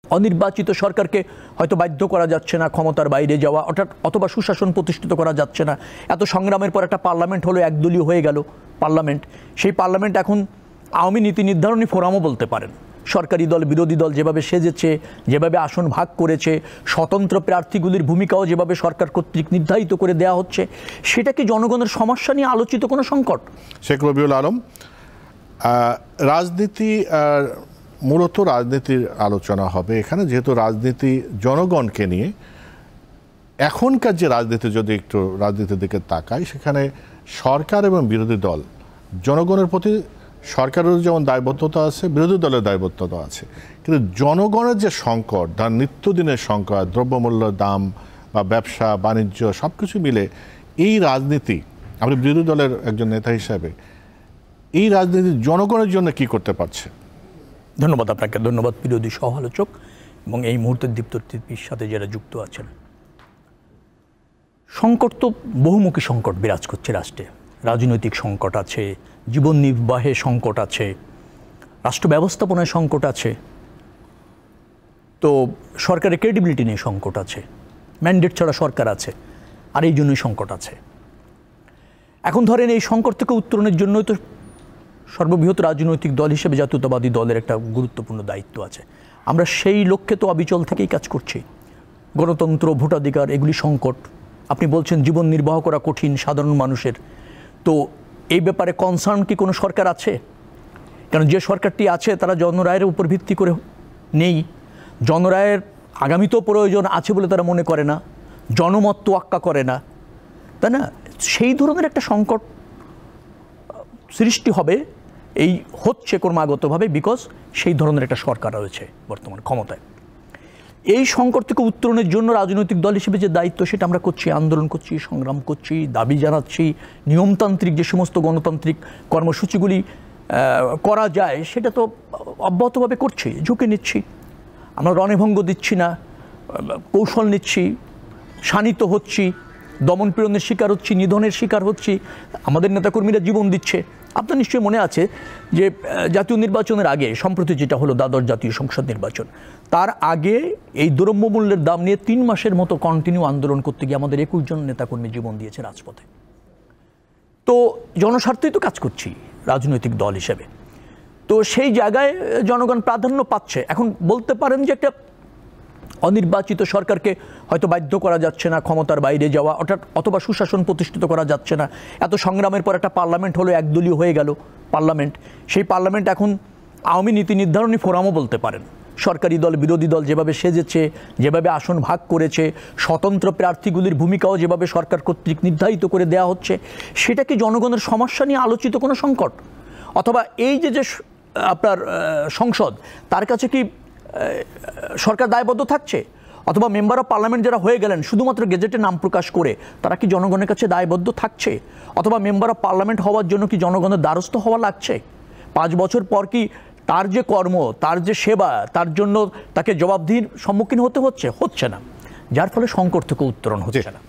অনির্বাচিত সরকারকে হয়তো বাধ্য করা যাচ্ছে না ক্ষমতার বাইরে যাওয়া, অথবা সুশাসন প্রতিষ্ঠিত করা যাচ্ছে না। এত সংগ্রামের পর একটা পার্লামেন্ট হলো, একদলীয় হয়ে গেল পার্লামেন্ট। সেই পার্লামেন্ট এখন আওয়ামী নীতি নির্ধারণী ফোরামও বলতে পারেন। সরকারি দল বিরোধী দল যেভাবে সেজেছে, যেভাবে আসন ভাগ করেছে, স্বতন্ত্র প্রার্থীগুলির ভূমিকাও যেভাবে সরকার কর্তৃক নির্ধারিত করে দেওয়া হচ্ছে, সেটা কি জনগণের সমস্যা নিয়ে আলোচিত কোনো সংকট? শেখ রবিউল আলম, রাজনীতি মূলত রাজনীতির আলোচনা হবে এখানে, যেহেতু রাজনীতি জনগণকে নিয়ে। এখনকার যে রাজনীতি, যদি একটু রাজনীতির দিকে তাকাই, সেখানে সরকার এবং বিরোধী দল, জনগণের প্রতি সরকারের যেমন দায়বদ্ধতা আছে, বিরোধী দলের দায়বদ্ধতা আছে, কিন্তু জনগণের যে সংকট, তার নিত্যদিনের সংকট, দ্রব্যমূল্যের দাম বা ব্যবসা বাণিজ্য সব কিছু মিলে এই রাজনীতি, আপনি বিরোধী দলের একজন নেতা হিসাবে এই রাজনীতি জনগণের জন্য কি করতে পারছে? ধন্যবাদ আপনাকে, ধন্যবাদ বিরোধী সহ আলোচক এবং এই মুহূর্তের দীপ্ত টিভির সাথে যারা যুক্ত আছেন। সংকট তো বহুমুখী সংকট বিরাজ করছে রাষ্ট্রে। রাজনৈতিক সংকট আছে, জীবন নির্বাহে সংকট আছে, রাষ্ট্র ব্যবস্থাপনায় সংকট আছে, তো সরকারের ক্রেডিবিলিটি নিয়ে সংকট আছে, ম্যান্ডেট ছাড়া সরকার আছে, আর এই জন্যই সংকট আছে। এখন ধরেন এই সংকট থেকে উত্তরণের জন্যই তো সর্ববৃহৎ রাজনৈতিক দল হিসেবে জাতীয়তাবাদী দলের একটা গুরুত্বপূর্ণ দায়িত্ব আছে। আমরা সেই লক্ষ্যে তো অবিচল থেকেই কাজ করছি। গণতন্ত্র, ভোটাধিকার, এগুলি সংকট। আপনি বলছেন জীবন নির্বাহ করা কঠিন সাধারণ মানুষের, তো এই ব্যাপারে কনসার্ন কি কোনো সরকার আছে? কারণ যে সরকারটি আছে তারা জনরায়ের উপর ভিত্তি করে নেই। জনরায়ের আগামীতেও প্রয়োজন আছে বলে তারা মনে করে না, জনমত তোয়াক্কা করে না, তাই না? সেই ধরনের একটা সংকট সৃষ্টি হবে, এই হচ্ছে ক্রমাগতভাবে, বিকজ সেই ধরনের একটা সরকার রয়েছে বর্তমান ক্ষমতায়। এই সংকট থেকে উত্তরণের জন্য রাজনৈতিক দল হিসেবে যে দায়িত্ব, সেটা আমরা করছি, আন্দোলন করছি, সংগ্রাম করছি, দাবি জানাচ্ছি, নিয়মতান্ত্রিক যে সমস্ত গণতান্ত্রিক কর্মসূচিগুলি করা যায় সেটা তো অব্যাহতভাবে করছি, ঝুঁকি নিচ্ছি। আমরা রণভঙ্গ দিচ্ছি না, কৌশল নিচ্ছি, শানিত হচ্ছি, দমনপীড়নের শিকার হচ্ছি, নিধনের শিকার হচ্ছি, আমাদের নেতাকর্মীরা জীবন দিচ্ছে। আপনার নিশ্চয়ই মনে আছে যে জাতীয় নির্বাচনের আগে, সম্প্রতি যেটা হলো দ্বাদশ জাতীয় সংসদ নির্বাচন, তার আগে এই দ্রব্যমূল্যের দাম নিয়ে 3 মাসের মতো কন্টিনিউ আন্দোলন করতে গিয়ে আমাদের 21 জন নেতাকর্মী জীবন দিয়েছে রাজপথে। তো জনস্বার্থেই তো কাজ করছি রাজনৈতিক দল হিসেবে, তো সেই জায়গায় জনগণ প্রাধান্য পাচ্ছে। এখন বলতে পারেন যে একটা অনির্বাচিত সরকারকে হয়তো বাধ্য করা যাচ্ছে না ক্ষমতার বাইরে যাওয়া, অথবা সুশাসন প্রতিষ্ঠিত করা যাচ্ছে না। এত সংগ্রামের পর একটা পার্লামেন্ট হলো, একদলীয় হয়ে গেল পার্লামেন্ট। সেই পার্লামেন্ট এখন আওয়ামী নীতি নির্ধারণী ফোরামও বলতে পারেন। সরকারি দল বিরোধী দল যেভাবে সেজেছে, যেভাবে আসন ভাগ করেছে, স্বতন্ত্র প্রার্থীগুলির ভূমিকাও যেভাবে সরকার কর্তৃক নির্ধারিত করে দেওয়া হচ্ছে, সেটা কি জনগণের সমস্যা নিয়ে আলোচিত কোনো সংকট? অথবা এই যে আপনার সংসদ, তার কাছে কি সরকার দায়বদ্ধ থাকছে? অথবা মেম্বার অফ পার্লামেন্ট যারা হয়ে গেলেন শুধুমাত্র গেজেটে নাম প্রকাশ করে, তারা কি জনগণের কাছে দায়বদ্ধ থাকছে? অথবা মেম্বার অফ পার্লামেন্ট হওয়ার জন্য কি জনগণের দ্বারস্থ হওয়া লাগছে? 5 বছর পর কি তার যে কর্ম, তার যে সেবা, তার জন্য তাকে জবাবদিহির সম্মুখীন হতে হচ্ছে না, যার ফলে সংকট থেকে উত্তরণ হচ্ছে না।